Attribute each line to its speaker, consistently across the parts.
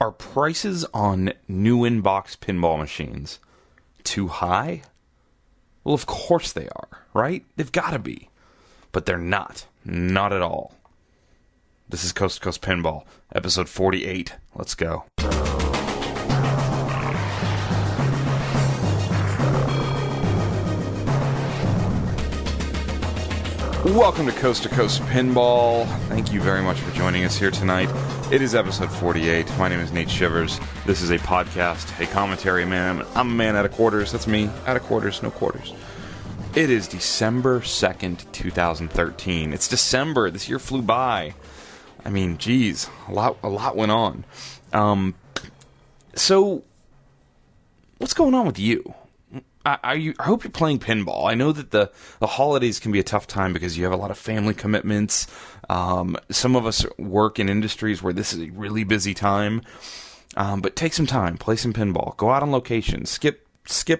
Speaker 1: Are prices on new in-box pinball machines too high? Well, of course they are, right? They've got to be. But they're not. Not at all. This is Coast to Coast Pinball, episode 48. Let's go. Welcome to Coast to Coast Pinball. Thank you very much for joining us here tonight. It is episode 48. My name is Nate Shivers. This is a podcast, a commentary man. I'm a man out of quarters. That's me. Out of quarters, no quarters. It is December 2nd, 2013. It's December. This year flew by. I mean, geez, a lot went on. So, what's going on with you? I hope you're playing pinball. I know that the holidays can be a tough time because you have a lot of family commitments. Some of us work in industries where this is a really busy time. But take some time, play some pinball, go out on location, skip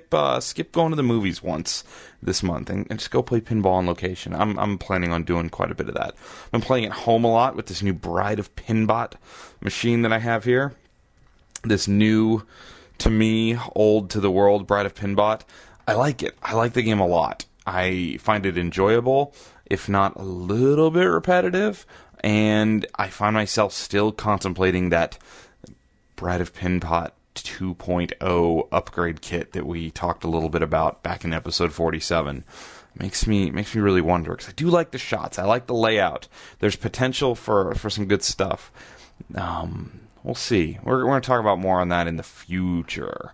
Speaker 1: going to the movies once this month, and just go play pinball on location. I'm planning on doing quite a bit of that. I'm playing at home a lot with this new Bride of Pinbot machine that I have here. This new, to me, old to the world Bride of Pinbot. I like it. I like the game a lot. I find it enjoyable, if not a little bit repetitive, and I find myself still contemplating that Bride of Pinbot 2.0 upgrade kit that we talked a little bit about back in episode 47. Makes me really wonder, because I do like the shots. I like the layout. There's potential for some good stuff. We'll see. We're going to talk about more on that in the future.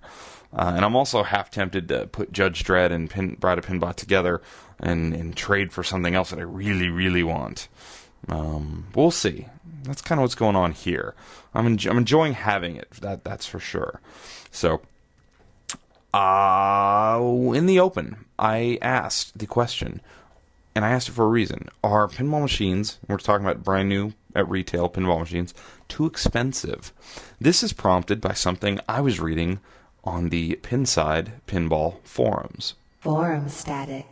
Speaker 1: And I'm also half tempted to put Judge Dredd and Bride of Pinbot together and trade for something else that I really, really want. We'll see. That's kind of what's going on here. I'm enjoying having it. That's for sure. So, in the open, I asked the question, and I asked it for a reason. Are pinball machines, we're talking about brand new at retail pinball machines, too expensive? This is prompted by something I was reading on the Pinside Pinball forums.
Speaker 2: Forum static.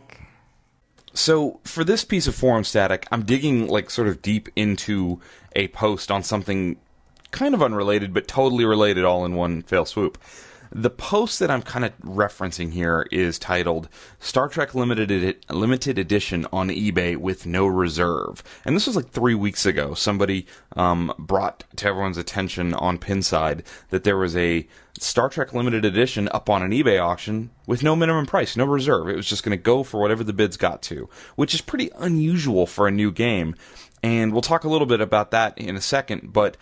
Speaker 1: So, for this piece of forum static, I'm digging sort of deep into a post on something kind of unrelated, but totally related all in one fell swoop. The post that I'm kind of referencing here is titled Star Trek Limited Edition on eBay with no reserve. And this was 3 weeks ago. Somebody brought to everyone's attention on Pinside that there was a Star Trek Limited Edition up on an eBay auction with no minimum price, no reserve. It was just going to go for whatever the bids got to, which is pretty unusual for a new game. And we'll talk a little bit about that in a second, but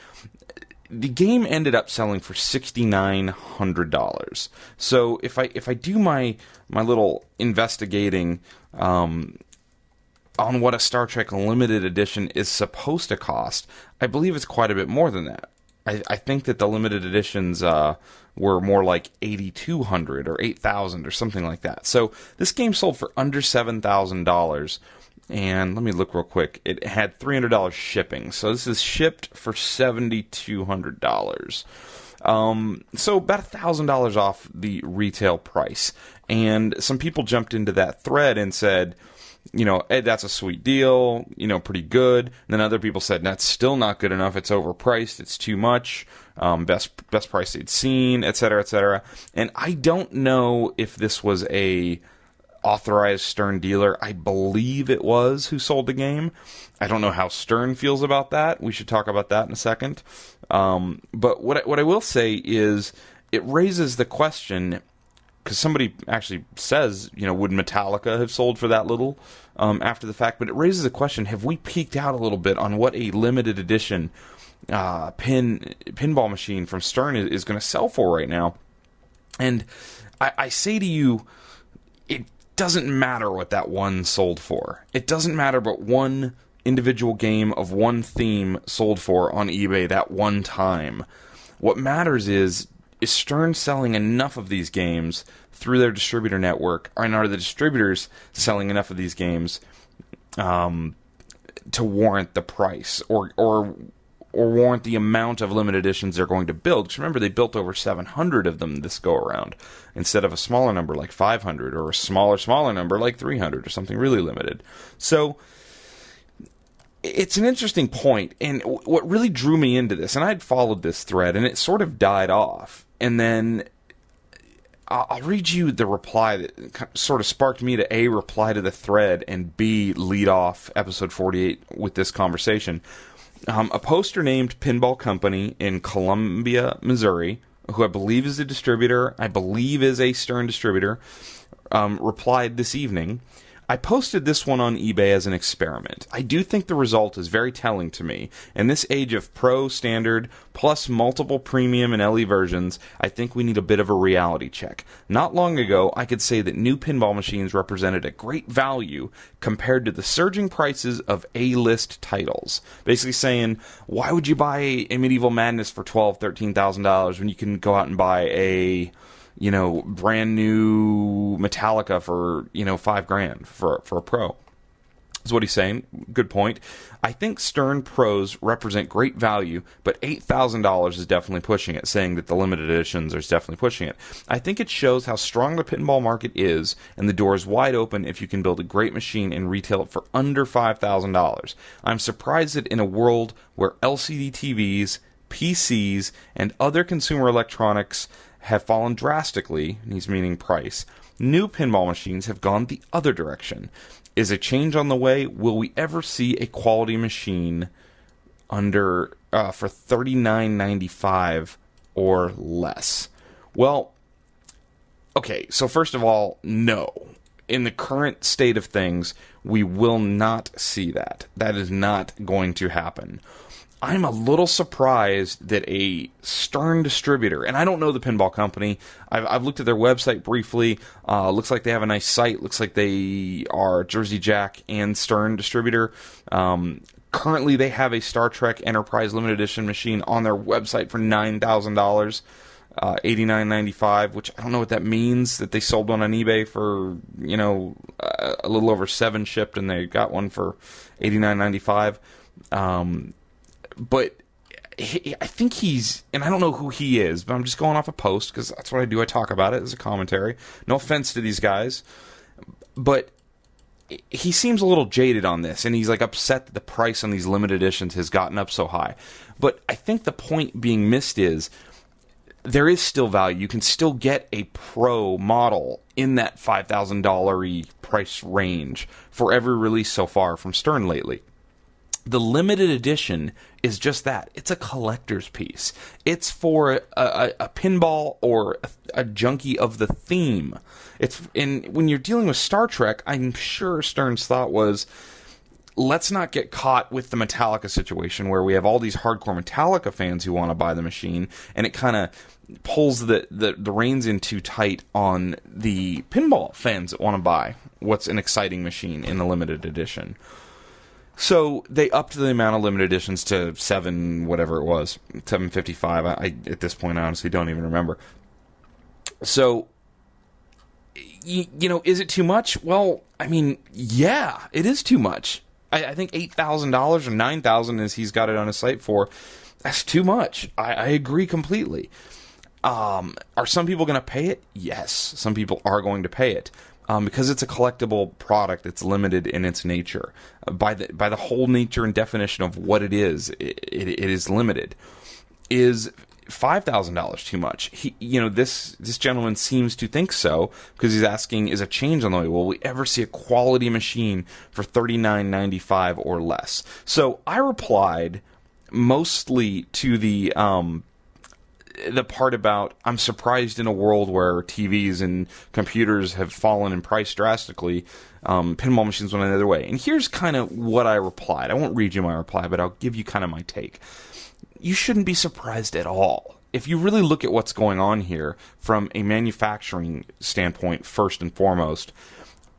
Speaker 1: the game ended up selling for $6,900. So if I do my little investigating on what a Star Trek Limited Edition is supposed to cost, I believe it's quite a bit more than that. I think that the limited editions were more like $8,200 or $8,000 or something like that. So this game sold for under $7,000. And let me look real quick. It had $300 shipping. So this is shipped for $7,200. So about $1,000 off the retail price. And some people jumped into that thread and said, Ed, that's a sweet deal, pretty good. And then other people said, that's still not good enough. It's overpriced. It's too much. Best price they'd seen, et cetera, et cetera. And I don't know if this was a authorized Stern dealer. I believe it was who sold the game. I don't know how Stern feels about that. We should talk about that in a second. But what I will say is it raises the question, because somebody actually says, would Metallica have sold for that little after the fact? But it raises the question, have we peaked out a little bit on what a limited edition pinball machine from Stern is going to sell for right now? And I say to you, it doesn't matter what that one sold for. It doesn't matter what one individual game of one theme sold for on eBay that one time. What matters is Stern selling enough of these games through their distributor network, and are the distributors selling enough of these games to warrant the price, or warrant the amount of limited editions they're going to build? Because remember, they built over 700 of them this go-around, instead of a smaller number like 500, or a smaller number like 300, or something really limited. So it's an interesting point, and what really drew me into this, and I'd followed this thread, and it sort of died off, and then I'll read you the reply that sort of sparked me to A, reply to the thread, and B, lead off episode 48 with this conversation. A poster named Pinball Company in Columbia, Missouri, who I believe is a distributor, I believe is a Stern distributor, replied this evening, I posted this one on eBay as an experiment. I do think the result is very telling to me. In this age of Pro, Standard, plus multiple Premium and LE versions, I think we need a bit of a reality check. Not long ago, I could say that new pinball machines represented a great value compared to the surging prices of A-list titles. Basically saying, why would you buy a Medieval Madness for $12,000, $13,000 when you can go out and buy a brand new Metallica for, $5,000 for a Pro. That's what he's saying. Good point. I think Stern Pros represent great value, but $8,000 is definitely pushing it, saying that the limited editions are definitely pushing it. I think it shows how strong the pinball market is, and the door is wide open if you can build a great machine and retail it for under $5,000. I'm surprised that in a world where LCD TVs, PCs, and other consumer electronics have fallen drastically, and he's meaning price, new pinball machines have gone the other direction. Is a change on the way? Will we ever see a quality machine under for $39.95 or less? Well, okay, so first of all, no. In the current state of things, we will not see that. That is not going to happen. I'm a little surprised that a Stern distributor, and I don't know the pinball company, I've looked at their website briefly, looks like they have a nice site, looks like they are Jersey Jack and Stern distributor. Currently they have a Star Trek Enterprise Limited Edition machine on their website for $9,000, $89.95, which I don't know what that means, that they sold one on eBay for, a little over $7 shipped, and they got one for $89.95. But I think he's, and I don't know who he is, but I'm just going off a post because that's what I do. I talk about it as a commentary. No offense to these guys, but he seems a little jaded on this, and he's like upset that the price on these limited editions has gotten up so high. But I think the point being missed is there is still value. You can still get a Pro model in that $5,000 price range for every release so far from Stern lately. The limited edition is just that. It's a collector's piece. It's for a pinball or a junkie of the theme. When you're dealing with Star Trek, I'm sure Stern's thought was, let's not get caught with the Metallica situation where we have all these hardcore Metallica fans who want to buy the machine, and it kind of pulls the reins in too tight on the pinball fans that want to buy what's an exciting machine in the limited edition. So they upped the amount of limited editions to 755. I at this point, I honestly don't even remember. So, is it too much? Well, I mean, yeah, it is too much. I think $8,000 or $9,000, as he's got it on his site for, that's too much. I agree completely. Are some people going to pay it? Yes, some people are going to pay it. Because it's a collectible product, it's limited in its nature. By the whole nature and definition of what it is, it is limited. Is $5,000 too much? This gentleman seems to think so, because he's asking, is a change on the way? Will we ever see a quality machine for $39.95 or less? So I replied mostly to the part about, I'm surprised in a world where TVs and computers have fallen in price drastically, pinball machines went another way. And here's kind of what I replied. I won't read you my reply, but I'll give you kind of my take. You shouldn't be surprised at all. If you really look at what's going on here from a manufacturing standpoint, first and foremost,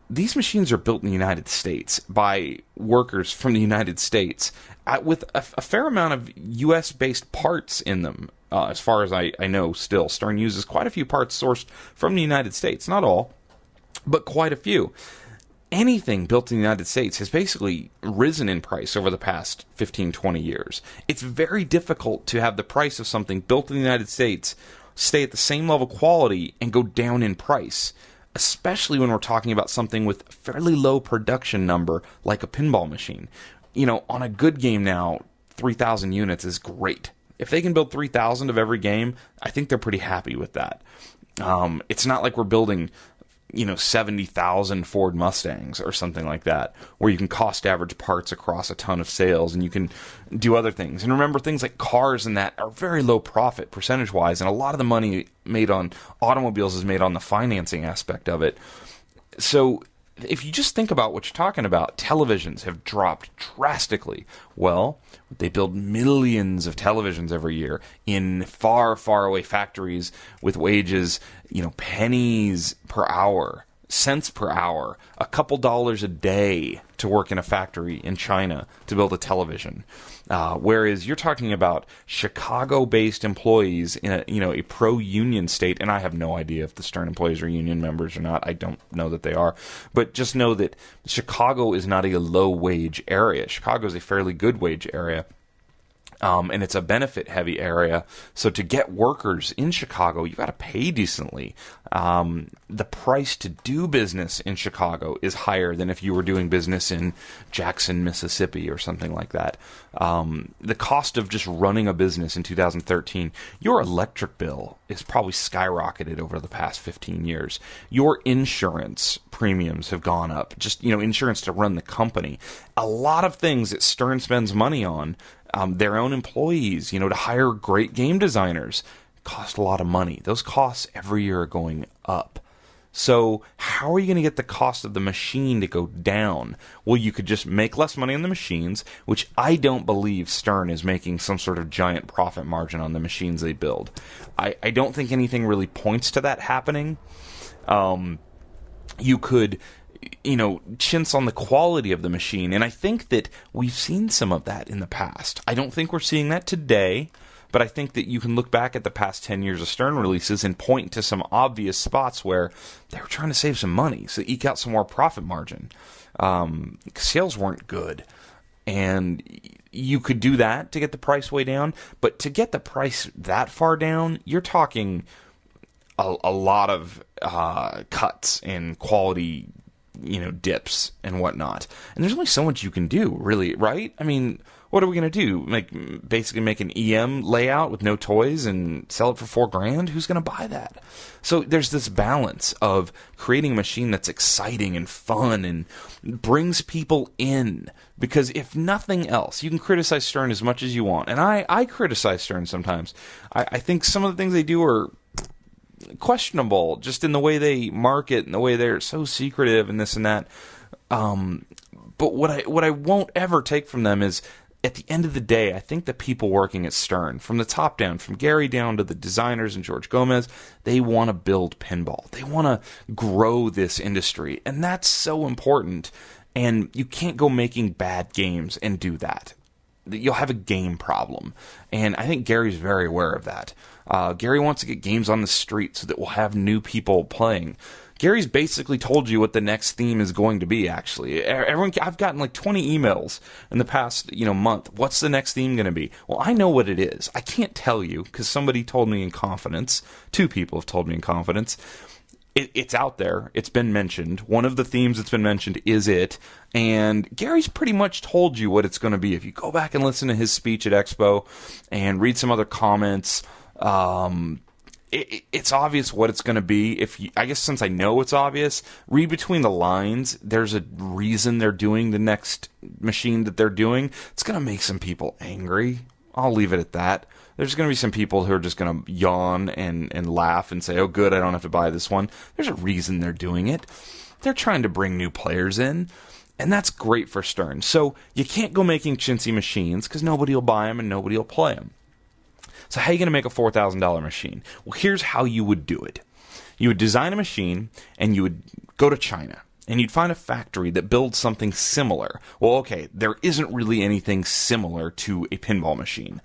Speaker 1: these machines are built in the United States by workers from the United States with a fair amount of U.S.-based parts in them. As far as I know, still, Stern uses quite a few parts sourced from the United States. Not all, but quite a few. Anything built in the United States has basically risen in price over the past 15, 20 years. It's very difficult to have the price of something built in the United States stay at the same level of quality and go down in price, especially when we're talking about something with a fairly low production number like a pinball machine. on a good game now, 3,000 units is great. If they can build 3,000 of every game, I think they're pretty happy with that. It's not like we're building 70,000 Ford Mustangs or something like that, where you can cost average parts across a ton of sales and you can do other things. And remember, things like cars and that are very low profit percentage-wise, and a lot of the money made on automobiles is made on the financing aspect of it. So if you just think about what you're talking about, televisions have dropped drastically. Well, they build millions of televisions every year in far, far away factories with wages, pennies per hour, cents per hour, a couple dollars a day to work in a factory in China to build a television. Whereas you're talking about Chicago-based employees in a pro-union state, and I have no idea if the Stern employees are union members or not. I don't know that they are. But just know that Chicago is not a low-wage area. Chicago is a fairly good-wage area. And it's a benefit-heavy area. So to get workers in Chicago, you got to pay decently. The price to do business in Chicago is higher than if you were doing business in Jackson, Mississippi, or something like that. The cost of just running a business in 2013, your electric bill is probably skyrocketed over the past 15 years. Your insurance premiums have gone up. Just, insurance to run the company. A lot of things that Stern spends money on, their own employees, to hire great game designers, cost a lot of money. Those costs every year are going up. So how are you going to get the cost of the machine to go down? Well, you could just make less money on the machines, which I don't believe Stern is making some sort of giant profit margin on the machines they build. I don't think anything really points to that happening. You could chintz on the quality of the machine. And I think that we've seen some of that in the past. I don't think we're seeing that today, but I think that you can look back at the past 10 years of Stern releases and point to some obvious spots where they were trying to save some money, so eke out some more profit margin. Sales weren't good. And you could do that to get the price way down, but to get the price that far down, you're talking a lot of cuts in quality dips and whatnot. And there's only so much you can do, really, right? I mean, what are we going to do? Basically make an EM layout with no toys and sell it for $4,000? Who's going to buy that? So there's this balance of creating a machine that's exciting and fun and brings people in. Because if nothing else, you can criticize Stern as much as you want. And I criticize Stern sometimes. I think some of the things they do are questionable, just in the way they market and the way they're so secretive and this and that. But what I won't ever take from them is, at the end of the day, I think the people working at Stern, from the top down, from Gary down to the designers and George Gomez, they want to build pinball. They want to grow this industry, and that's so important. And you can't go making bad games and do that. You'll have a game problem. And I think Gary's very aware of that. Gary wants to get games on the street so that we'll have new people playing. Gary's basically told you what the next theme is going to be, actually. I've gotten like 20 emails in the past month. What's the next theme going to be? Well, I know what it is. I can't tell you because somebody told me in confidence. 2 people have told me in confidence. It's out there. It's been mentioned. One of the themes that's been mentioned is it. And Gary's pretty much told you what it's going to be. If you go back and listen to his speech at Expo and read some other comments, it's obvious what it's going to be. I guess since I know it's obvious, read between the lines. There's a reason they're doing the next machine that they're doing. It's going to make some people angry. I'll leave it at that. There's going to be some people who are just going to yawn and laugh and say, oh, good, I don't have to buy this one. There's a reason they're doing it. They're trying to bring new players in, and that's great for Stern. So you can't go making chintzy machines because nobody will buy them and nobody will play them. So how are you going to make a $4,000 machine? Well, here's how you would do it. You would design a machine, and you would go to China, and you'd find a factory that builds something similar. Well, okay, there isn't really anything similar to a pinball machine.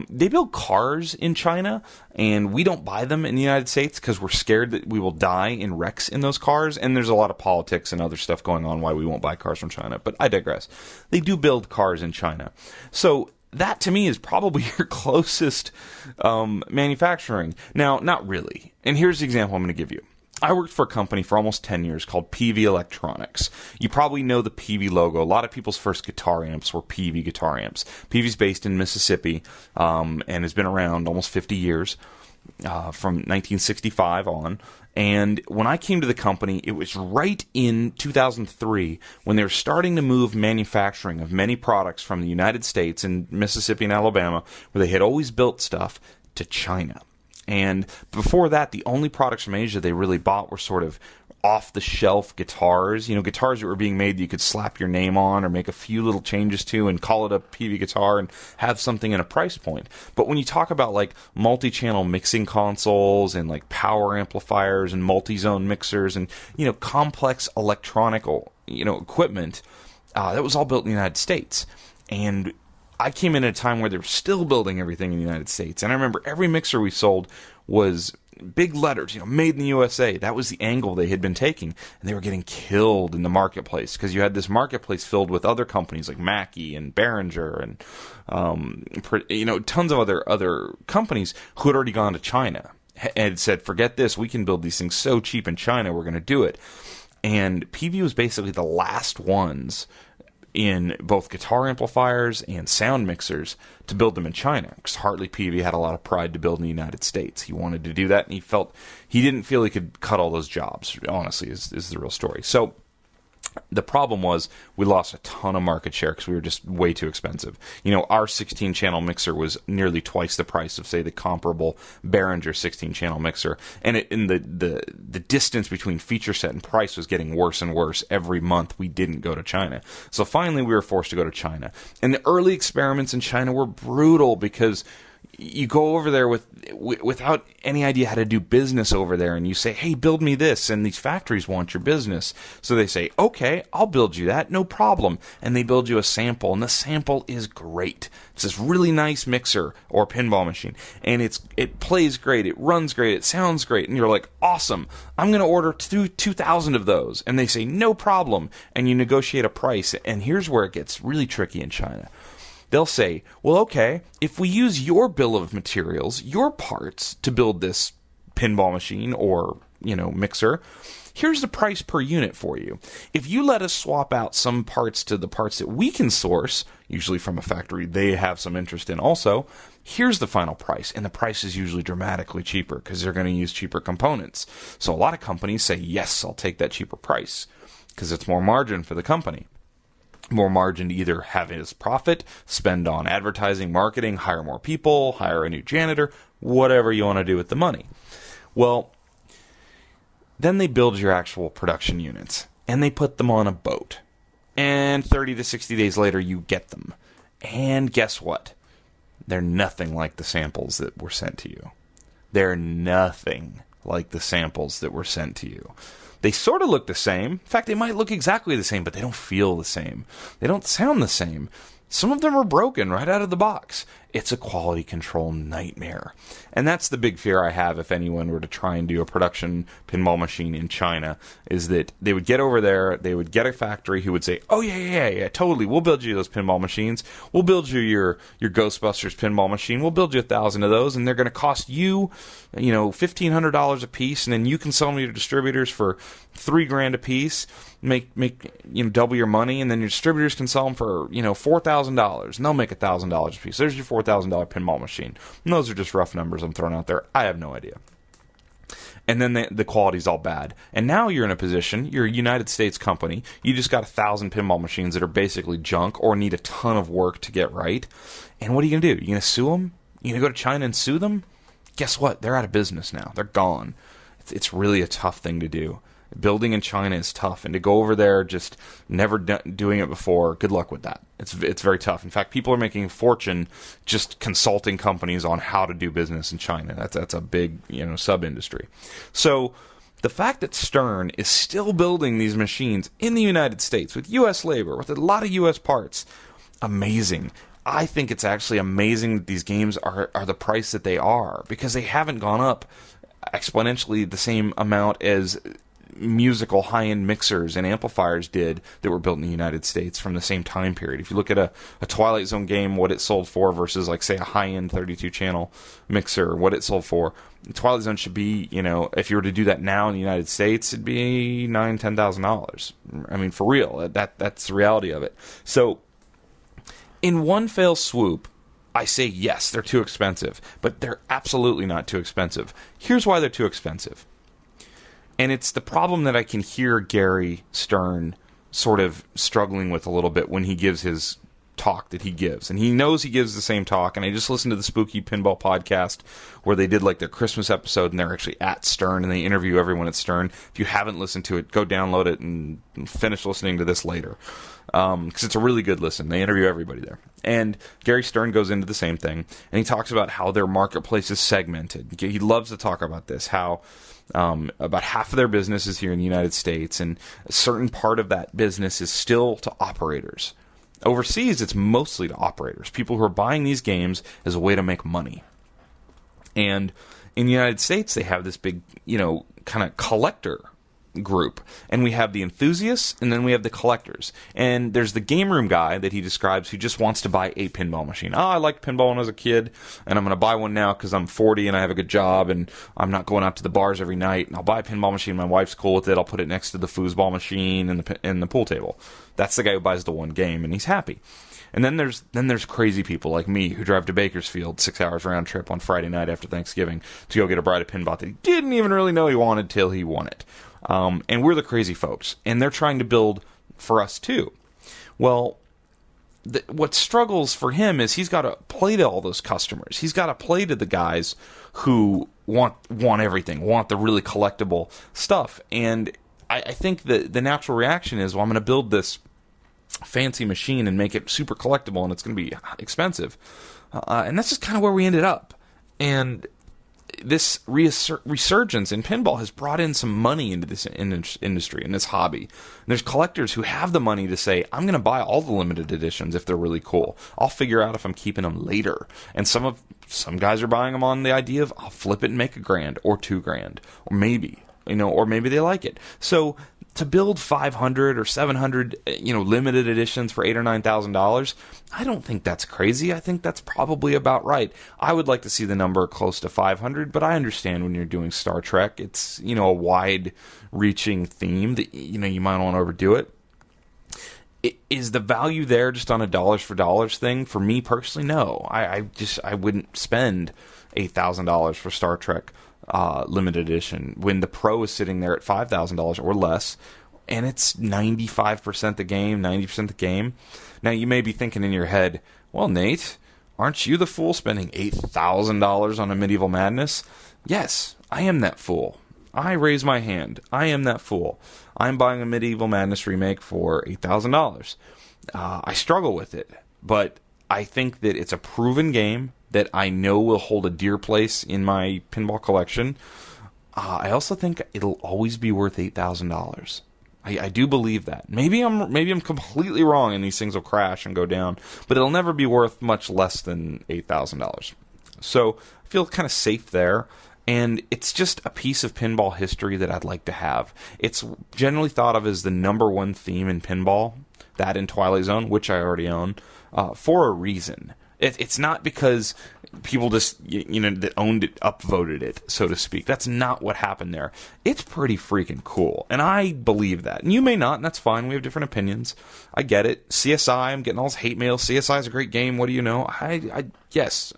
Speaker 1: They build cars in China, and we don't buy them in the United States because we're scared that we will die in wrecks in those cars, and there's a lot of politics and other stuff going on why we won't buy cars from China, but I digress. They do build cars in China. So that, to me, is probably your closest manufacturing. Now, not really. And here's the example I'm going to give you. I worked for a company for almost 10 years called PV Electronics. You probably know the PV logo. A lot of people's first guitar amps were PV guitar amps. PV's based in Mississippi and has been around almost 50 years, from 1965 on. And when I came to the company, it was right in 2003 when they were starting to move manufacturing of many products from the United States and Mississippi and Alabama, where they had always built stuff, to China. And before that, the only products from Asia they really bought were sort of off-the-shelf guitars. Guitars that were being made that you could slap your name on or make a few little changes to and call it a PV guitar and have something in a price point. But when you talk about like multi-channel mixing consoles and like power amplifiers and multi-zone mixers and, complex electronic, equipment, that was all built in the United States. And I came in at a time where they were still building everything in the United States. And I remember every mixer we sold was big letters, made in the USA. That was the angle they had been taking. And they were getting killed in the marketplace because you had this marketplace filled with other companies like Mackie and Behringer and, tons of other companies who had already gone to China and said, forget this, we can build these things so cheap in China, we're going to do it. And PV was basically the last ones in both guitar amplifiers and sound mixers to build them in China, because Hartley PV had a lot of pride to build in the United States. He wanted to do that, and he didn't feel he could cut all those jobs, honestly, is the real story. So the problem was we lost a ton of market share because we were just way too expensive. Our 16-channel mixer was nearly twice the price of, say, the comparable Behringer 16-channel mixer. And the distance between feature set and price was getting worse and worse every month we didn't go to China. So finally we were forced to go to China. And the early experiments in China were brutal because you go over there without any idea how to do business over there, and you say, hey, build me this, and these factories want your business. So they say, okay, I'll build you that, no problem. And they build you a sample, and the sample is great. It's this really nice mixer or pinball machine, and it plays great, it runs great, it sounds great, and you're like, awesome, I'm going to order 2,000 of those. And they say, no problem, and you negotiate a price, and here's where it gets really tricky in China. They'll say, well, okay, if we use your bill of materials, your parts to build this pinball machine or, mixer, here's the price per unit for you. If you let us swap out some parts to the parts that we can source, usually from a factory they have some interest in also, here's the final price. And the price is usually dramatically cheaper because they're going to use cheaper components. So a lot of companies say, yes, I'll take that cheaper price because it's more margin for the company. More margin to either have as profit, spend on advertising, marketing, hire more people, hire a new janitor, whatever you want to do with the money. Well, then they build your actual production units, and they put them on a boat. And 30 to 60 days later, you get them. And guess what? They're nothing like the samples that were sent to you. They're nothing like the samples that were sent to you. They sort of look the same. In fact, they might look exactly the same, but they don't feel the same. They don't sound the same. Some of them are broken right out of the box. It's a quality control nightmare. And that's the big fear I have if anyone were to try and do a production pinball machine in China, is that they would get over there, they would get a factory who would say, oh, yeah, totally, we'll build you those pinball machines. We'll build you your Ghostbusters pinball machine. We'll build you 1,000 of those, and they're going to cost you, $1,500 a piece, and then you can sell them to your distributors for $3,000 a piece. Make double your money, and then your distributors can sell them for $4,000, and they'll make $1,000 a piece. There's your $4,000 pinball machine. And those are just rough numbers I'm throwing out there. I have no idea. And then the quality's all bad. And now you're in a position, you're a United States company, you just got 1,000 pinball machines that are basically junk or need a ton of work to get right. And what are you going to do? You going to sue them? You going to go to China and sue them? Guess what? They're out of business now. They're gone. It's really a tough thing to do. Building in China is tough, and to go over there just never doing it before, good luck with that. It's very tough. In fact, people are making a fortune just consulting companies on how to do business in China. That's a big sub-industry. So the fact that Stern is still building these machines in the United States with U.S. labor, with a lot of U.S. parts, amazing. I think it's actually amazing that these games are the price that they are, because they haven't gone up exponentially the same amount as musical high-end mixers and amplifiers did that were built in the United States from the same time period. If you look at a Twilight Zone game, what it sold for versus, like, say, a high-end 32-channel mixer, what it sold for, Twilight Zone should be, if you were to do that now in the United States, it'd be $9,000-$10,000. I mean, for real. That's the reality of it. So, in one fell swoop, I say yes, they're too expensive, but they're absolutely not too expensive. Here's why they're too expensive. And it's the problem that I can hear Gary Stern sort of struggling with a little bit when he gives his talk that he gives. And he knows he gives the same talk. And I just listened to the Spooky Pinball podcast where they did like their Christmas episode, and they're actually at Stern, and they interview everyone at Stern. If you haven't listened to it, go download it and finish listening to this later. Because it's a really good listen. They interview everybody there. And Gary Stern goes into the same thing, and he talks about how their marketplace is segmented. He loves to talk about this, how about half of their business is here in the United States, and a certain part of that business is still to operators. Overseas, it's mostly to operators, people who are buying these games as a way to make money. And in the United States, they have this big, kind of collector group. And we have the enthusiasts, and then we have the collectors. And there's the game room guy that he describes who just wants to buy a pinball machine. Oh, I liked pinball when I was a kid, and I'm going to buy one now because I'm 40 and I have a good job, and I'm not going out to the bars every night. And I'll buy a pinball machine. My wife's cool with it. I'll put it next to the foosball machine and the pool table. That's the guy who buys the one game, and he's happy. And then there's crazy people like me who drive to Bakersfield 6 hours round trip on Friday night after Thanksgiving to go get a Bride of Pinball that he didn't even really know he wanted till he won it. And we're the crazy folks, and they're trying to build for us too. Well, what struggles for him is he's got to play to all those customers. He's got to play to the guys who want everything, want the really collectible stuff. And I think that the natural reaction is, well, I'm going to build this fancy machine and make it super collectible, and it's going to be expensive. And that's just kind of where we ended up. And this resurgence in pinball has brought in some money into this industry, in this hobby. And there's collectors who have the money to say, I'm going to buy all the limited editions if they're really cool. I'll figure out if I'm keeping them later. And some guys are buying them on the idea of, I'll flip it and make $1,000 or $2,000, or maybe, or maybe they like it. So to build 500 or 700, limited editions for $8,000 or $9,000, I don't think that's crazy. I think that's probably about right. I would like to see the number close to 500, but I understand when you're doing Star Trek, it's, a wide-reaching theme that, you might want to overdo it. Is the value there just on a dollars for dollars thing? For me personally, no. I wouldn't spend $8,000 for Star Trek limited edition when the Pro is sitting there at $5,000 or less, and it's 95% the game, 90% the game. Now you may be thinking in your head, well, Nate, aren't you the fool spending $8,000 on a Medieval Madness? Yes, I am that fool. I raise my hand. I am that fool. I'm buying a Medieval Madness remake for $8,000. I struggle with it, but I think that it's a proven game that I know will hold a dear place in my pinball collection. I also think it'll always be worth $8,000. I do believe that. Maybe I'm completely wrong and these things will crash and go down, but it'll never be worth much less than $8,000. So I feel kind of safe there, and it's just a piece of pinball history that I'd like to have. It's generally thought of as the number one theme in pinball, that in Twilight Zone, which I already own, for a reason. It's not because people just, that owned it, upvoted it, so to speak. That's not what happened there. It's pretty freaking cool, and I believe that. And you may not, and that's fine. We have different opinions. I get it. CSI, I'm getting all this hate mail. CSI is a great game. What do you know? Yes.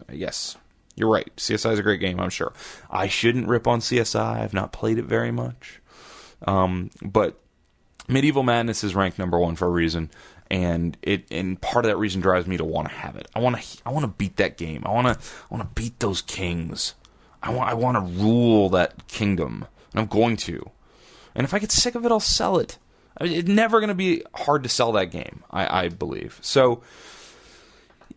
Speaker 1: You're right. CSI is a great game, I'm sure. I shouldn't rip on CSI. I've not played it very much. But Medieval Madness is ranked number one for a reason. And part of that reason drives me to want to have it. I want to beat that game. I want to beat those kings. I want to rule that kingdom, and I'm going to. And if I get sick of it, I'll sell it. It's never going to be hard to sell that game, I believe. So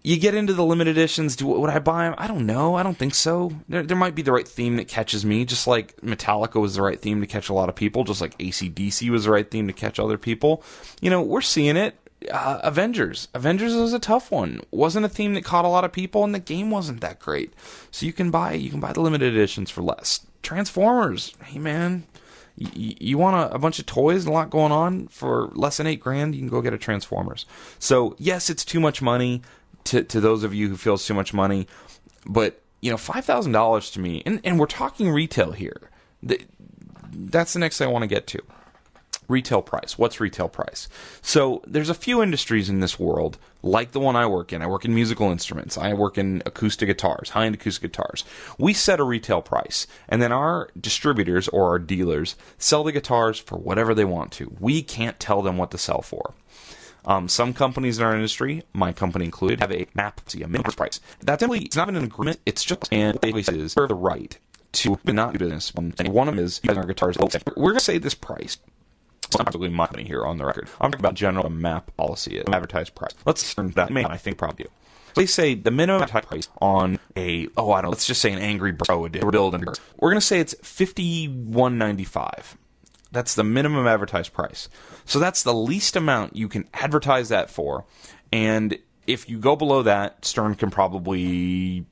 Speaker 1: you get into the limited editions. Would I buy them? I don't know. I don't think so. There might be the right theme that catches me, just like Metallica was the right theme to catch a lot of people, just like AC/DC was the right theme to catch other people. We're seeing it. Avengers was a tough one. Wasn't a theme that caught a lot of people, and the game wasn't that great. So you can buy the limited editions for less. Transformers, hey man, You want a bunch of toys and a lot going on for less than $8,000, you can go get a Transformers. So yes, it's too much money to those of you who feel it's too much money, but $5,000 to me, and we're talking retail here. That's the next thing I want to get to. Retail price. What's retail price? So there's a few industries in this world, like the one I work in. I work in musical instruments. I work in acoustic guitars, high-end acoustic guitars. We set a retail price, and then our distributors or our dealers sell the guitars for whatever they want to. We can't tell them what to sell for. Some companies in our industry, my company included, have a MAP, a minimum price. That's simply, it's not an agreement, it's just an is for the right to not do business. And one of them is using our guitars. We're going to say this price. It's not particularly my money here on the record. I'm talking about general MAP policy, advertised price. Let's turn that, I think probably do. So they say the minimum advertised price on let's just say an Angry Pro build. We're going to say it's $51.95. That's the minimum advertised price. So that's the least amount you can advertise that for. And if you go below that, Stern can probably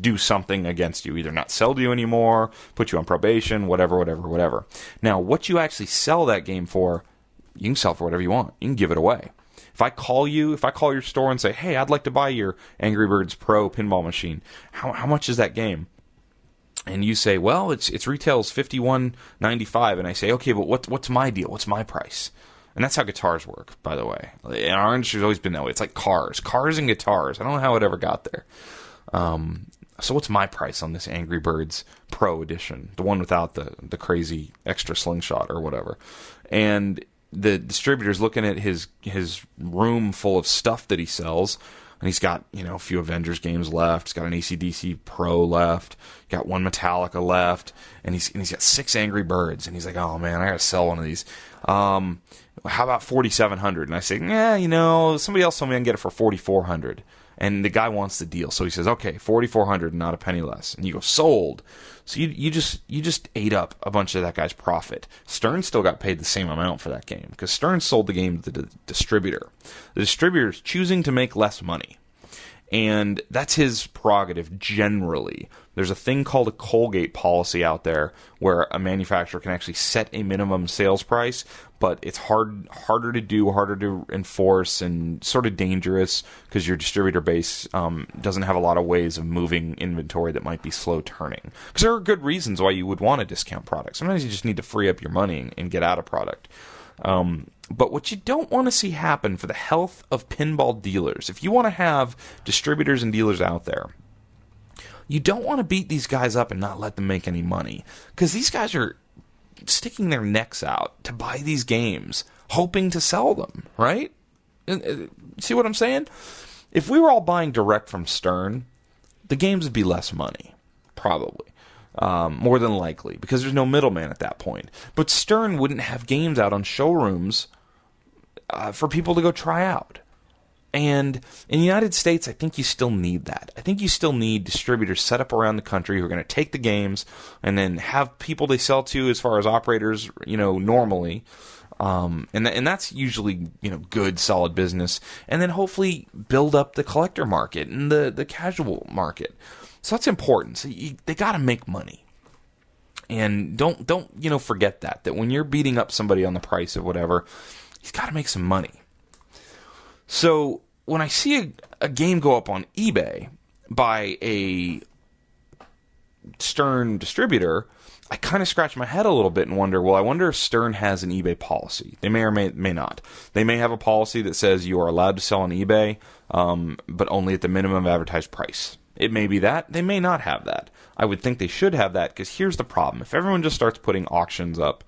Speaker 1: do something against you, either not sell to you anymore, put you on probation, whatever. Now, what you actually sell that game for, you can sell for whatever you want. You can give it away. If I call your store and say, hey, I'd like to buy your Angry Birds Pro pinball machine, how much is that game? And you say, well, its retails $51.95, and I say, okay, but what's my deal? What's my price? And that's how guitars work, by the way. And our industry's always been that way. It's like cars and guitars. I don't know how it ever got there. So what's my price on this Angry Birds Pro edition, the one without the crazy extra slingshot or whatever? And the distributor's looking at his room full of stuff that he sells, and he's got a few Avengers games left. He's got an AC/DC Pro left, got one Metallica left, and he's got 6 Angry Birds, and he's like, oh man, I gotta sell one of these. How about $4,700? And I say, somebody else told me I can get it for $4,400. And the guy wants the deal, so he says, okay, $4,400, not a penny less. And you go, sold. So you just ate up a bunch of that guy's profit. Stern still got paid the same amount for that game, because Stern sold the game to the distributor. The distributor's choosing to make less money, and that's his prerogative generally. There's a thing called a Colgate policy out there where a manufacturer can actually set a minimum sales price, but it's harder to do, harder to enforce, and sort of dangerous because your distributor base doesn't have a lot of ways of moving inventory that might be slow turning. Because there are good reasons why you would want to discount products. Sometimes you just need to free up your money and get out of product. But what you don't want to see happen for the health of pinball dealers, if you want to have distributors and dealers out there, you don't want to beat these guys up and not let them make any money. Because these guys are sticking their necks out to buy these games, hoping to sell them, right? See what I'm saying? If we were all buying direct from Stern, the games would be less money, probably. More than likely, because there's no middleman at that point. But Stern wouldn't have games out on showrooms for people to go try out. And in the United States, I think you still need that. I think you still need distributors set up around the country who are going to take the games and then have people they sell to as far as operators, normally. And that's usually, good, solid business. And then hopefully build up the collector market and the casual market. So that's important. So they got to make money. And don't forget that when you're beating up somebody on the price of whatever, he's got to make some money. So when I see a game go up on eBay by a Stern distributor, I kind of scratch my head a little bit and wonder, I wonder if Stern has an eBay policy. They may or may not. They may have a policy that says you are allowed to sell on eBay, but only at the minimum advertised price. It may be that. They may not have that. I would think they should have that, because here's the problem. If everyone just starts putting auctions up,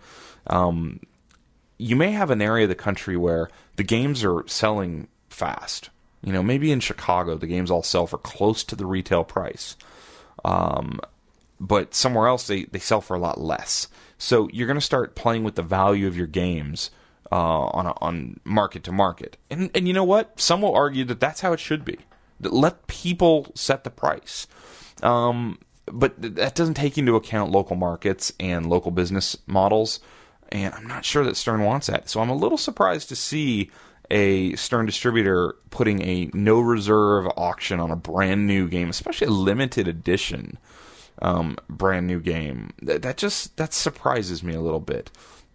Speaker 1: you may have an area of the country where the games are selling fast. Maybe in Chicago, the games all sell for close to the retail price. But somewhere else, they sell for a lot less. So you're going to start playing with the value of your games on market to market. And you know what? Some will argue that that's how it should be. Let people set the price. But that doesn't take into account local markets and local business models. And I'm not sure that Stern wants that. So I'm a little surprised to see a Stern distributor putting a no reserve auction on a brand new game, especially a limited edition. brand new game. That surprises me a little bit.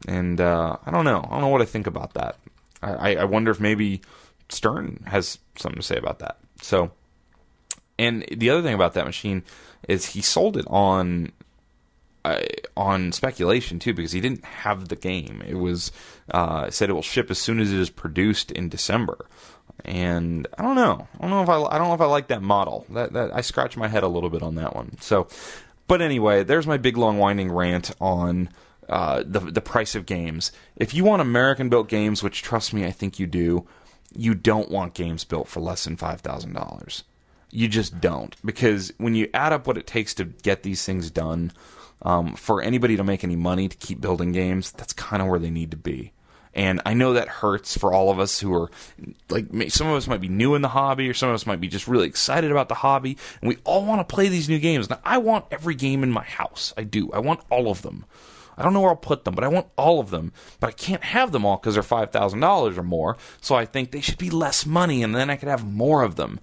Speaker 1: And I don't know. I don't know what I think about that. I wonder if maybe Stern has something to say about that. So, and the other thing about that machine is he sold it on speculation too, because he didn't have the game. It was said it will ship as soon as it is produced in December. And I don't know. I don't know if I like that model. That I scratch my head a little bit on that one. So, but anyway, there's my big long winding rant on the price of games. If you want American-built games, which trust me, I think you do, you don't want games built for less than $5,000. You just don't, because when you add up what it takes to get these things done, for anybody to make any money to keep building games, that's kind of where they need to be. And I know that hurts for all of us who are, like, some of us might be new in the hobby, or some of us might be just really excited about the hobby, and we all want to play these new games. Now, I want every game in my house. I do. I want all of them. I don't know where I'll put them, but I want all of them. But I can't have them all because they're $5,000 or more, so I think they should be less money, and then I could have more of them.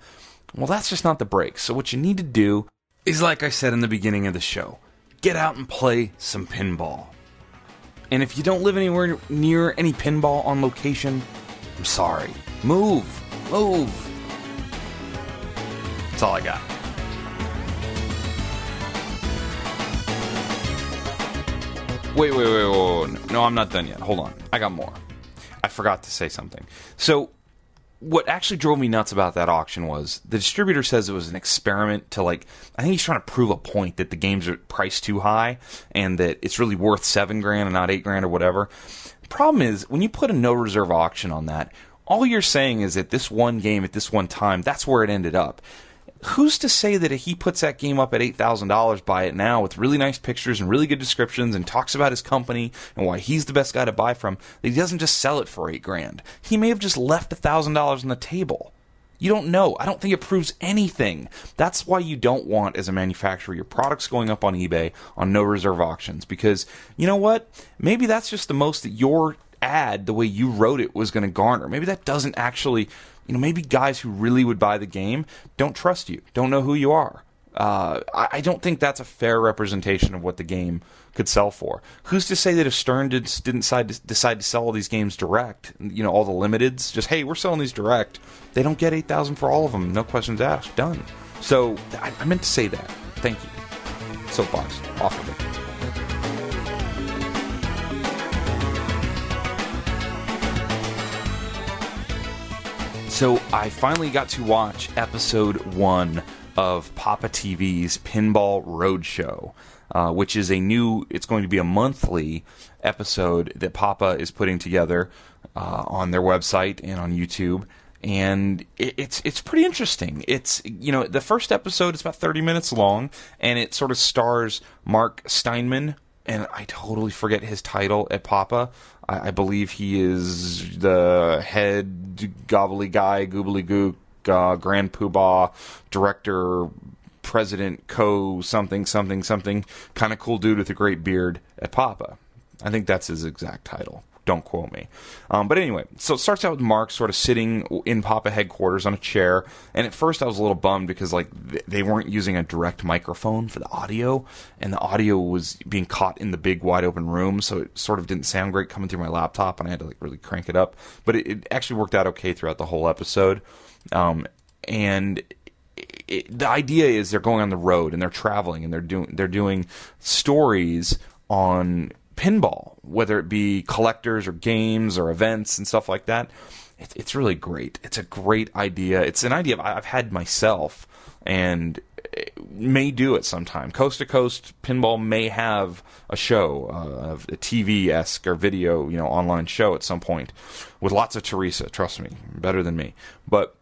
Speaker 1: Well, that's just not the break. So what you need to do is, like I said in the beginning of the show, get out and play some pinball. And if you don't live anywhere near any pinball on location, I'm sorry. Move. That's all I got. Wait. No, I'm not done yet. Hold on. I got more. I forgot to say something. So, what actually drove me nuts about that auction was the distributor says it was an experiment to, like, I think he's trying to prove a point that the games are priced too high and that it's really worth $7,000 and not $8,000 or whatever. The problem is, when you put a no reserve auction on that, all you're saying is that this one game at this one time, that's where it ended up. Who's to say that if he puts that game up at $8,000, buy it now with really nice pictures and really good descriptions and talks about his company and why he's the best guy to buy from, that he doesn't just sell it for $8,000? He may have just left $1,000 on the table. You don't know. I don't think it proves anything. That's why you don't want, as a manufacturer, your products going up on eBay on no reserve auctions, because you know what? Maybe that's just the most that your ad, the way you wrote it, was going to garner. Maybe that doesn't actually. Maybe guys who really would buy the game don't trust you, don't know who you are. I don't think that's a fair representation of what the game could sell for. Who's to say that if Stern didn't decide to sell all these games direct, all the limiteds, just, hey, we're selling these direct, they don't get $8,000 for all of them, no questions asked, done. So I meant to say that. Thank you. Soapbox, off of it. So I finally got to watch episode 1 of Papa TV's Pinball Roadshow, which is it's going to be a monthly episode that Papa is putting together on their website and on YouTube. And it's pretty interesting. It's, the first episode is about 30 minutes long, and it sort of stars Mark Steinman, and I totally forget his title at Papa. I believe he is the head gobbledygook, grand poobah, director, president, something, kind of cool dude with a great beard at Papa. I think that's his exact title. Don't quote me. But anyway, so it starts out with Mark sort of sitting in Papa headquarters on a chair, and at first I was a little bummed because they weren't using a direct microphone for the audio, and the audio was being caught in the big wide open room, so it sort of didn't sound great coming through my laptop, and I had to really crank it up. But it actually worked out okay throughout the whole episode. And the idea is they're going on the road and they're traveling and they're doing stories on pinball, whether it be collectors or games or events and stuff like that. It's really great. It's a great idea. It's an idea I've had myself and may do it sometime. Coast to Coast Pinball may have a show, a TV-esque or video, online show at some point with lots of Teresa. Trust me, better than me. But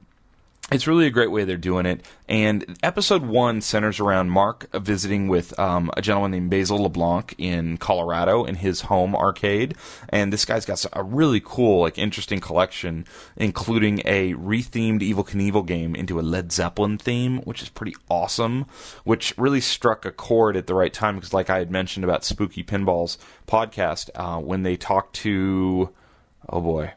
Speaker 1: it's really a great way they're doing it. And episode 1 centers around Mark visiting with a gentleman named Basil LeBlanc in Colorado in his home arcade. And this guy's got a really cool, interesting collection, including a rethemed Evel Knievel game into a Led Zeppelin theme, which is pretty awesome, which really struck a chord at the right time because, like I had mentioned about Spooky Pinball's podcast, when they talked to, oh boy,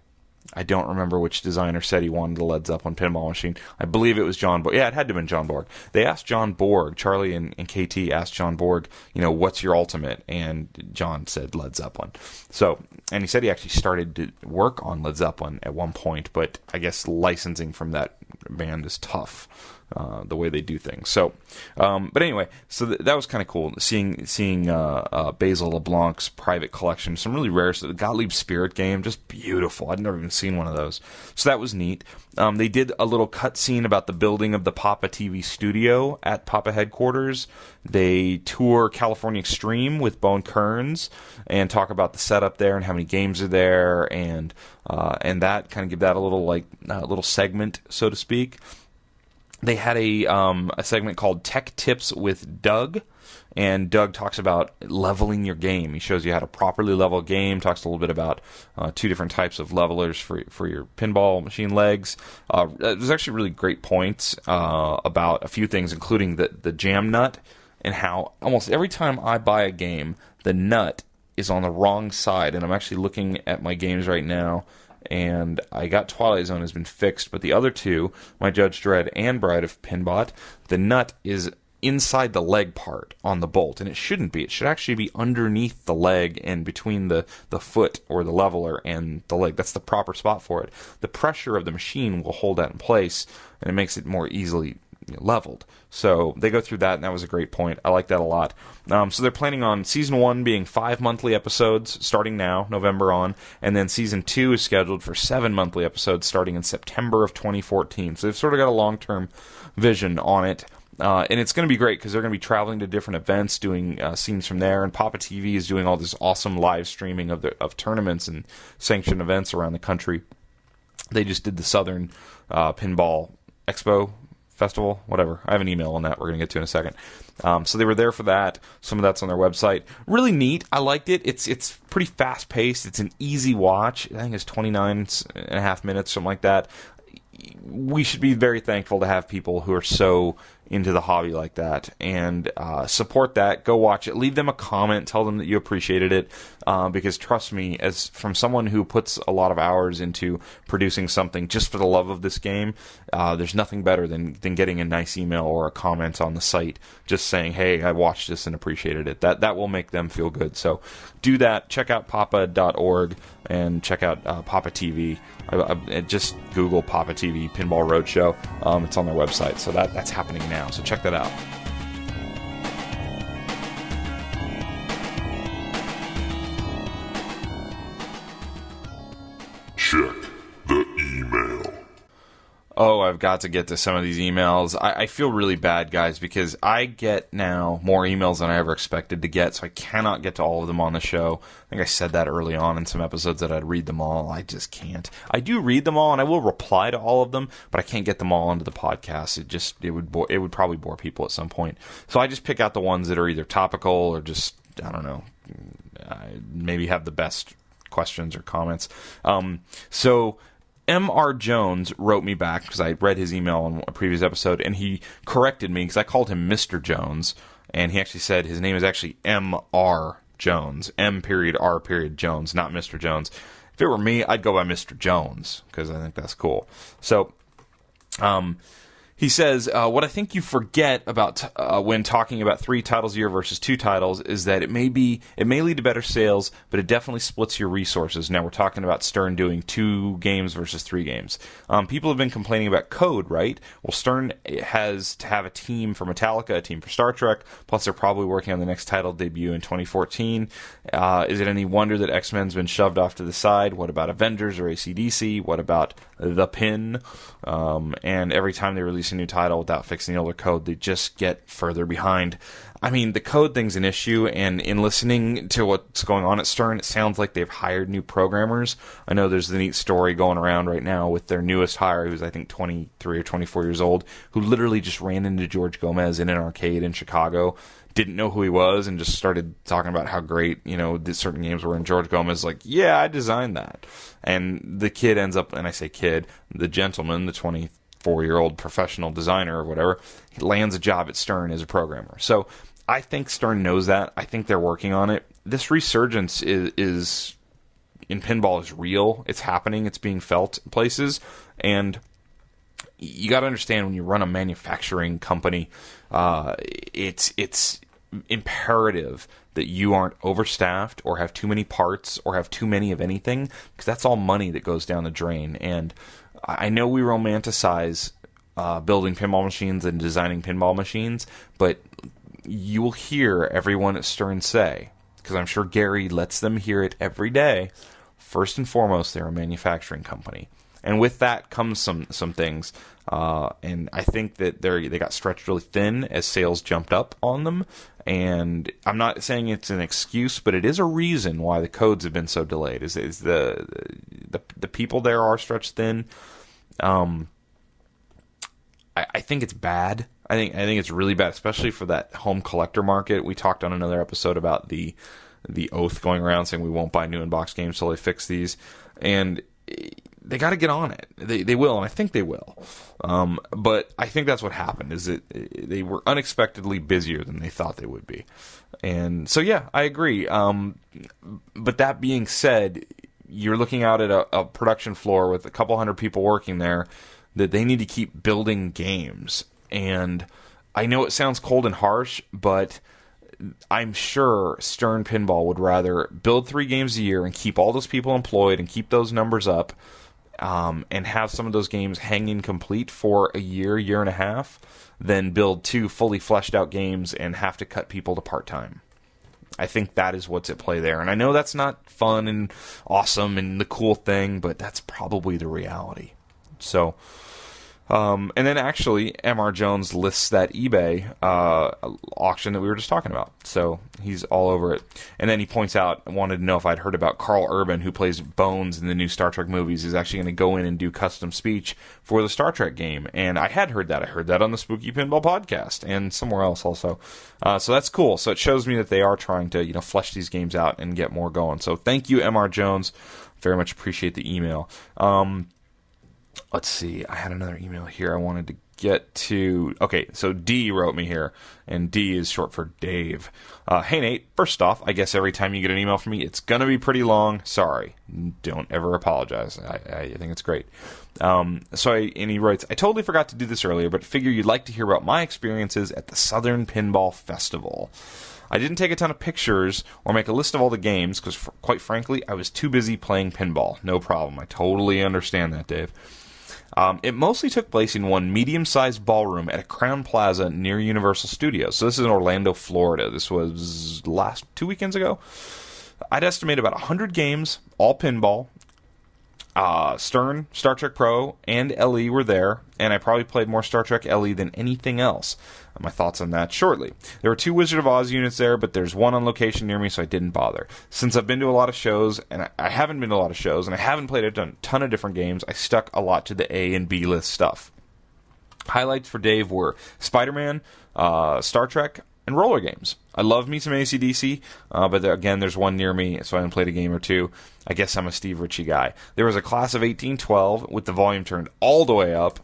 Speaker 1: I don't remember which designer said he wanted a Led Zeppelin pinball machine. I believe it was John Borg. Yeah, it had to have been John Borg. They asked John Borg, Charlie and KT asked John Borg, what's your ultimate? And John said Led Zeppelin. So, and he said he actually started to work on Led Zeppelin at one point, but I guess licensing from that band is tough. The way they do things. So, but anyway, so that was kind of cool seeing Basil LeBlanc's private collection. Some really rare stuff. The Gottlieb Spirit game, just beautiful. I'd never even seen one of those. So that was neat. They did a little cutscene about the building of the Papa TV studio at Papa headquarters. They tour California Extreme with Bone Kearns and talk about the setup there and how many games are there and that kind of give that a little segment, so to speak. They had a segment called Tech Tips with Doug, and Doug talks about leveling your game. He shows you how to properly level a game, talks a little bit about 2 different types of levelers for your pinball machine legs. There's actually really great points about a few things, including the jam nut, and how almost every time I buy a game, the nut is on the wrong side. And I'm actually looking at my games right now, and I got Twilight Zone has been fixed, but the other 2, my Judge Dredd and Bride of Pinbot, the nut is inside the leg part on the bolt, and it shouldn't be. It should actually be underneath the leg and between the foot or the leveler and the leg. That's the proper spot for it. The pressure of the machine will hold that in place, and it makes it more easily leveled. So they go through that, and that was a great point. I like that a lot. So they're planning on Season 1 being 5 monthly episodes starting now, November on, and then Season 2 is scheduled for 7 monthly episodes starting in September of 2014. So they've sort of got a long-term vision on it. And it's going to be great because they're going to be traveling to different events, doing scenes from there, and Papa TV is doing all this awesome live streaming of tournaments and sanctioned events around the country. They just did the Southern Pinball Expo Festival, whatever. I have an email on that we're going to get to in a second. So they were there for that. Some of that's on their website. Really neat. I liked it. It's pretty fast-paced. It's an easy watch. I think it's 29 and a half minutes, something like that. We should be very thankful to have people who are so into the hobby like that, and support that. Go watch it. Leave them a comment. Tell them that you appreciated it, because trust me, as from someone who puts a lot of hours into producing something just for the love of this game, there's nothing better than getting a nice email or a comment on the site just saying, hey, I watched this and appreciated it. That will make them feel good. So do that. Check out papa.org and check out Papa TV. Just Google Papa TV Pinball Roadshow. It's on their website, so that's happening now. So check that out.
Speaker 2: Check the email.
Speaker 1: Oh, I've got to get to some of these emails. I feel really bad, guys, because I get now more emails than I ever expected to get, so I cannot get to all of them on the show. I think I said that early on in some episodes that I'd read them all. I just can't. I do read them all, and I will reply to all of them, but I can't get them all onto the podcast. It would probably bore people at some point. So I just pick out the ones that are either topical or just, I don't know, maybe have the best questions or comments. So M.R. Jones wrote me back because I read his email on a previous episode, and he corrected me because I called him Mr. Jones, and he actually said his name is actually M.R. Jones, M.R. Jones, not Mr. Jones. If it were me, I'd go by Mr. Jones because I think that's cool. So, he says, what I think you forget about when talking about 3 titles a year versus 2 titles is that it may lead to better sales, but it definitely splits your resources. Now we're talking about Stern doing 2 games versus 3 games. People have been complaining about code, right? Well, Stern has to have a team for Metallica, a team for Star Trek, plus they're probably working on the next title debut in 2014. Is it any wonder that X-Men's been shoved off to the side? What about Avengers or AC/DC? What about The Pin? And every time they release a new title without fixing the older code, they just get further behind. I mean, the code thing's an issue, and in listening to what's going on at Stern, it sounds like they've hired new programmers. I know there's the neat story going around right now with their newest hire, who's I think 23 or 24 years old, who literally just ran into George Gomez in an arcade in Chicago, didn't know who he was, and just started talking about how great, certain games were, and George Gomez is like, yeah, I designed that. And the kid ends up, and I say kid, the gentleman, the 24-year-old professional designer or whatever, he lands a job at Stern as a programmer. So I think Stern knows that. I think they're working on it. This resurgence is in pinball is real. It's happening. It's being felt in places. And you got to understand, when you run a manufacturing company, it's imperative that you aren't overstaffed or have too many parts or have too many of anything, because that's all money that goes down the drain. And I know we romanticize building pinball machines and designing pinball machines, but you will hear everyone at Stern say, because I'm sure Gary lets them hear it every day, first and foremost, they're a manufacturing company. And with that comes some things. And I think that they got stretched really thin as sales jumped up on them. And I'm not saying it's an excuse, but it is a reason why the codes have been so delayed. Is the people there are stretched thin. I think it's bad. I think it's really bad, especially for that home collector market. We talked on another episode about the oath going around saying we won't buy new in-box games till they fix these, and they got to get on it. They will, and I think they will. But I think that's what happened, is that they were unexpectedly busier than they thought they would be. And so, yeah, I agree. But that being said, you're looking out at a production floor with a couple hundred people working there, that they need to keep building games. And I know it sounds cold and harsh, but I'm sure Stern Pinball would rather build 3 games a year and keep all those people employed and keep those numbers up, and have some of those games hang incomplete for a year and a half, than build 2 fully fleshed out games and have to cut people to part-time. I think that is what's at play there. And I know that's not fun and awesome and the cool thing, but that's probably the reality. So, and then actually, M.R. Jones lists that eBay auction that we were just talking about. So he's all over it. And then he points out, wanted to know if I'd heard about Carl Urban, who plays Bones in the new Star Trek movies. He's actually going to go in and do custom speech for the Star Trek game. And I had heard that. I heard that on the Spooky Pinball podcast and somewhere else also. So that's cool. So it shows me that they are trying to, flesh these games out and get more going. So thank you, M.R. Jones. Very much appreciate the email. Let's see. I had another email here I wanted to get to. Okay, so D wrote me here, and D is short for Dave. Hey, Nate. First off, I guess every time you get an email from me, it's going to be pretty long. Sorry. Don't ever apologize. I think it's great. And he writes, I totally forgot to do this earlier, but figure you'd like to hear about my experiences at the Southern Pinball Festival. I didn't take a ton of pictures or make a list of all the games because, quite frankly, I was too busy playing pinball. No problem. I totally understand that, Dave. It mostly took place in one medium-sized ballroom at a Crowne Plaza near Universal Studios. So this is in Orlando, Florida. This was 2 weekends ago. I'd estimate about 100 games, all pinball. Stern, Star Trek Pro, and LE were there, and I probably played more Star Trek LE than anything else. My thoughts on that shortly. There were 2 Wizard of Oz units there, but there's one on location near me, so I didn't bother. Since I've been to a lot of shows, and I haven't been to a lot of shows, and I haven't played a ton of different games, I stuck a lot to the A and B list stuff. Highlights for Dave were Spider-Man, Star Trek, and roller games. I love me some AC/DC, but again, there's one near me, so I haven't played a game or two. I guess I'm a Steve Ritchie guy. There was a class of 1812 with the volume turned all the way up,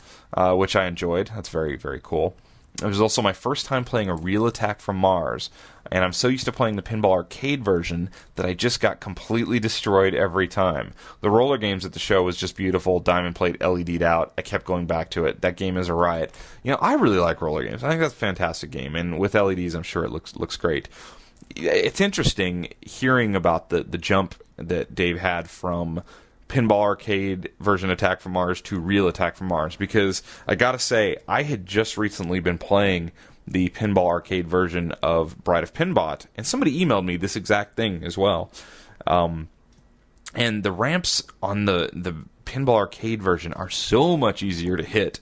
Speaker 1: which I enjoyed. That's very, very cool. It was also my first time playing a real Attack from Mars, and I'm so used to playing the Pinball Arcade version that I just got completely destroyed every time. The roller games at the show was just beautiful. Diamond Plate LED'd out. I kept going back to it. That game is a riot. I really like roller games. I think that's a fantastic game, and with LEDs, I'm sure it looks great. It's interesting hearing about the jump that Dave had from Pinball Arcade version Attack from Mars to real Attack from Mars, because I gotta say, I had just recently been playing the Pinball Arcade version of Bride of Pinbot, and somebody emailed me this exact thing as well. And the ramps on the Pinball Arcade version are so much easier to hit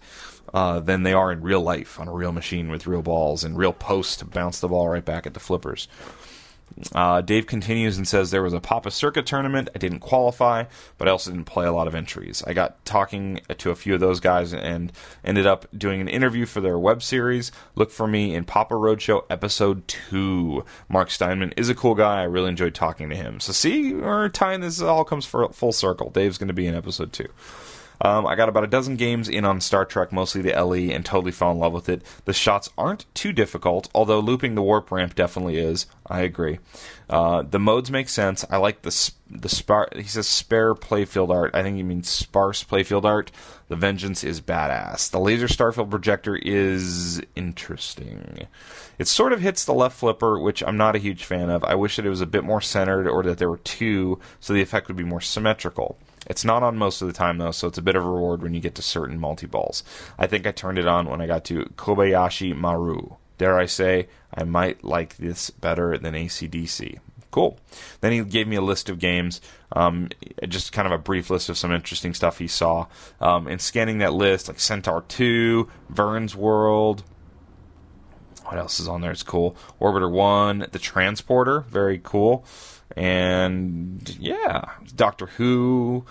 Speaker 1: than they are in real life on a real machine with real balls and real posts to bounce the ball right back at the flippers. Dave continues and says, there was a Papa Circuit tournament. I didn't qualify, but I also didn't play a lot of entries. I got talking to a few of those guys and ended up doing an interview for their web series. Look for me in Papa Roadshow Episode 2. Mark Steinman is a cool guy. I really enjoyed talking to him. So see, we're tying this all comes full circle. Dave's going to be in Episode 2. I got about a dozen games in on Star Trek, mostly the LE, and totally fell in love with it. The shots aren't too difficult, although looping the warp ramp definitely is. I agree. The modes make sense. I like the he says spare playfield art. I think he means sparse playfield art. The Vengeance is badass. The laser starfield projector is interesting. It sort of hits the left flipper, which I'm not a huge fan of. I wish that it was a bit more centered, or that there were two, so the effect would be more symmetrical. It's not on most of the time, though, so it's a bit of a reward when you get to certain multi-balls. I think I turned it on when I got to Kobayashi Maru. Dare I say, I might like this better than AC/DC. Cool. Then he gave me a list of games, just kind of a brief list of some interesting stuff he saw. And scanning that list, like Centaur 2, Vern's World. What else is on there? It's cool. Orbiter 1, The Transporter, very cool. And yeah, Doctor Who.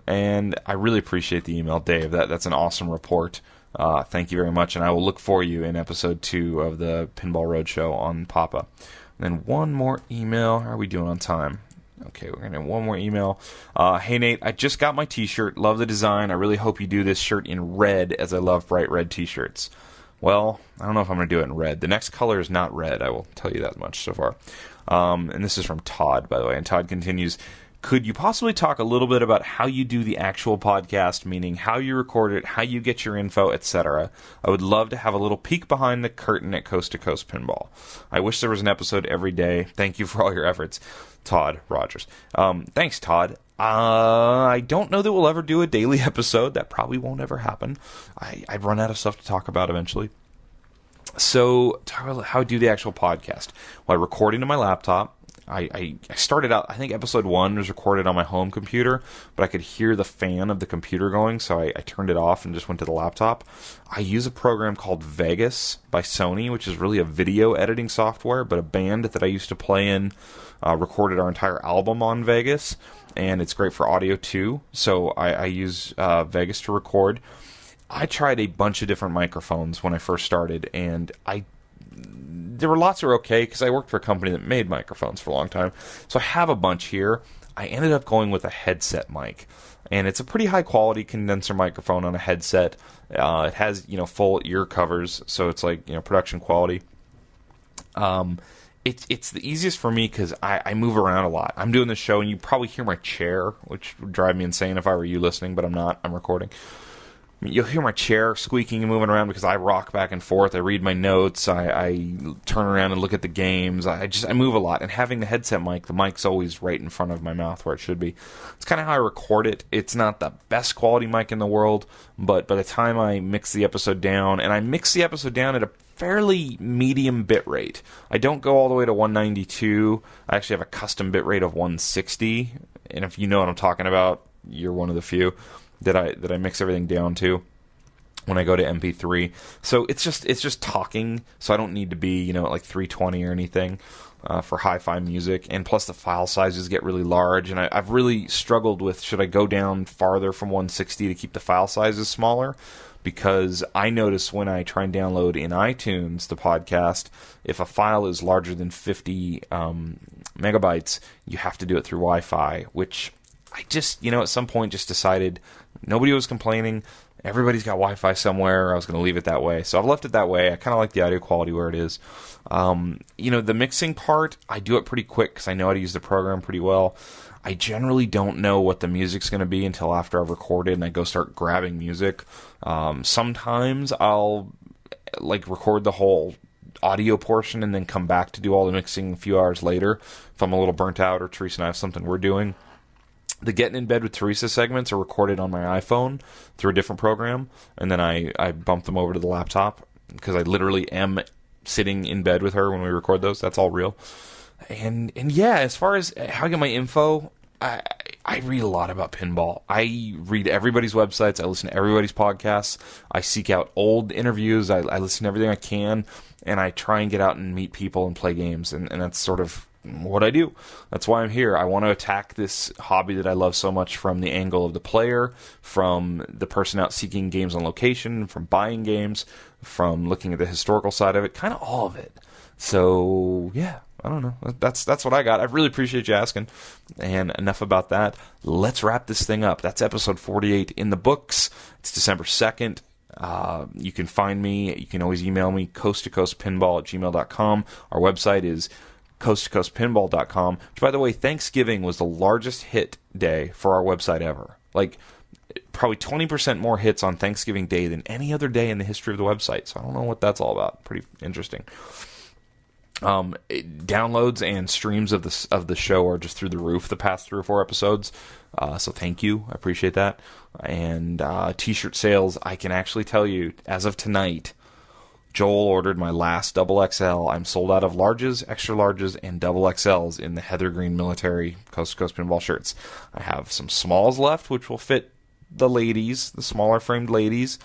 Speaker 1: And I really appreciate the email, Dave. That's an awesome report. Thank you very much. And I will look for you in episode 2 of the Pinball Roadshow on Papa. And then one more email. How are we doing on time? Okay, we're going to have one more email. Hey, Nate, I just got my t-shirt. Love the design. I really hope you do this shirt in red, as I love bright red t-shirts. Well, I don't know if I'm going to do it in red. The next color is not red. I will tell you that much so far. And this is from Todd, by the way. And Todd continues, could you possibly talk a little bit about how you do the actual podcast, meaning how you record it, how you get your info, etc.? I would love to have a little peek behind the curtain at Coast to Coast Pinball. I wish there was an episode every day. Thank you for all your efforts. Todd Rogers. Thanks, Todd. I don't know that we'll ever do a daily episode. That probably won't ever happen. I'd run out of stuff to talk about eventually. So, how I do the actual podcast? Well, I record into my laptop. I started out, I think episode 1 was recorded on my home computer, but I could hear the fan of the computer going, so I turned it off and just went to the laptop. I use a program called Vegas by Sony, which is really a video editing software, but a band that I used to play in recorded our entire album on Vegas, and it's great for audio too, so I use Vegas to record. I tried a bunch of different microphones when I first started, and there were lots that were okay, because I worked for a company that made microphones for a long time, so I have a bunch here. I ended up going with a headset mic, and it's a pretty high quality condenser microphone on a headset. It has, full ear covers, so it's like, production quality. It's the easiest for me because I move around a lot. I'm doing this show, and you probably hear my chair, which would drive me insane if I were you listening, but I'm not. I'm recording. You'll hear my chair squeaking and moving around because I rock back and forth. I read my notes. I turn around and look at the games. I move a lot. And having the headset mic, the mic's always right in front of my mouth where it should be. It's kind of how I record it. It's not the best quality mic in the world, but by the time I mix the episode down, and I mix the episode down at a fairly medium bit rate. I don't go all the way to 192. I actually have a custom bit rate of 160. And if you know what I'm talking about, you're one of the few that I mix everything down to when I go to MP3. So it's just talking, so I don't need to be, at like 320 or anything for hi-fi music. And plus the file sizes get really large, and I've really struggled with, should I go down farther from 160 to keep the file sizes smaller? Because I notice when I try and download in iTunes the podcast, if a file is larger than 50 megabytes, you have to do it through Wi-Fi, which I just, at some point just decided nobody was complaining. Everybody's got Wi-Fi somewhere. I was going to leave it that way. So I've left it that way. I kind of like the audio quality where it is. The mixing part, I do it pretty quick because I know how to use the program pretty well. I generally don't know what the music's going to be until after I've recorded and I go start grabbing music. Sometimes I'll record the whole audio portion and then come back to do all the mixing a few hours later if I'm a little burnt out or Teresa and I have something we're doing. The Getting in Bed with Teresa segments are recorded on my iPhone through a different program, and then I bump them over to the laptop because I literally am sitting in bed with her when we record those. That's all real. And yeah, as far as how I get my info, I read a lot about pinball. I read everybody's websites. I listen to everybody's podcasts. I seek out old interviews. I listen to everything I can, and I try and get out and meet people and play games, and that's sort of what I do. That's why I'm here. I want to attack this hobby that I love so much from the angle of the player, from the person out seeking games on location, from buying games, from looking at the historical side of it, kind of all of it. So, yeah, I don't know. That's what I got. I really appreciate you asking. And enough about that. Let's wrap this thing up. That's episode 48 in the books. It's December 2nd. You can find me. You can always email me, coast2coastpinball@gmail.com. Our website is coast2coastpinball.com. Which, by the way, Thanksgiving was the largest hit day for our website ever. Like, probably 20% more hits on Thanksgiving Day than any other day in the history of the website. So I don't know what that's all about. Pretty interesting. Downloads and streams of the show are just through the roof the past 3 or 4 episodes. So thank you. I appreciate that. And t-shirt sales, I can actually tell you, as of tonight, Joel ordered my last XXL. I'm sold out of larges, extra larges, and XXLs in the Heather Green Military Coast to Coast Pinball shirts. I have some smalls left, which will fit the ladies, the smaller framed ladies.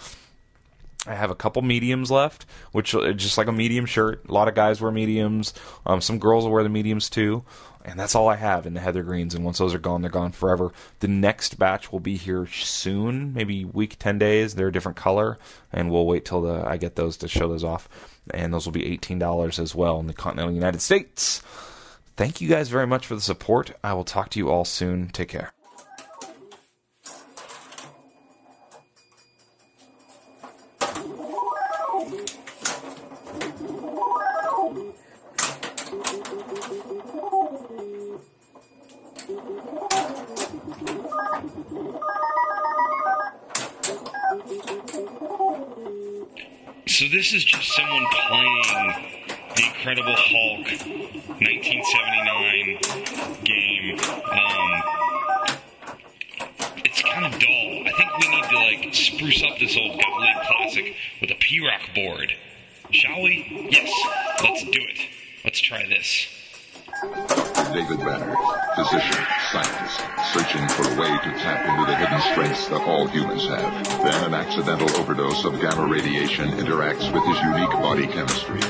Speaker 1: I have a couple mediums left, which is just like a medium shirt. A lot of guys wear mediums. Some girls will wear the mediums too. And that's all I have in the Heather Greens. And once those are gone, they're gone forever. The next batch will be here soon, maybe week, 10 days. They're a different color. And we'll wait till I get those to show those off. And those will be $18 as well in the continental United States. Thank you guys very much for the support. I will talk to you all soon. Take care.
Speaker 3: So this is just someone playing the Incredible Hulk 1979 game. It's kind of dull. I think we need to spruce up this old Gottlieb classic with a P-Rock board. Shall we? Yes, let's do it. Let's try this.
Speaker 4: David Banner, physician, scientist, searching for a way to tap into the hidden strengths that all humans have. Then an accidental overdose of gamma radiation interacts with his unique body chemistry.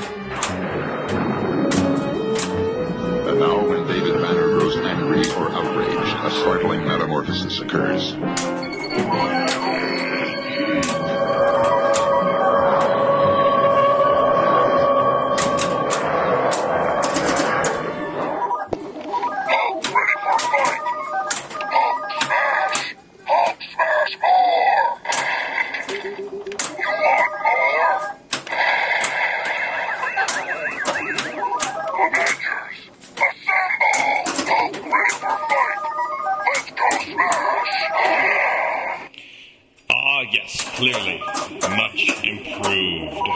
Speaker 4: And now when David Banner grows angry or outraged, a startling metamorphosis occurs.
Speaker 3: Yes, clearly, much improved.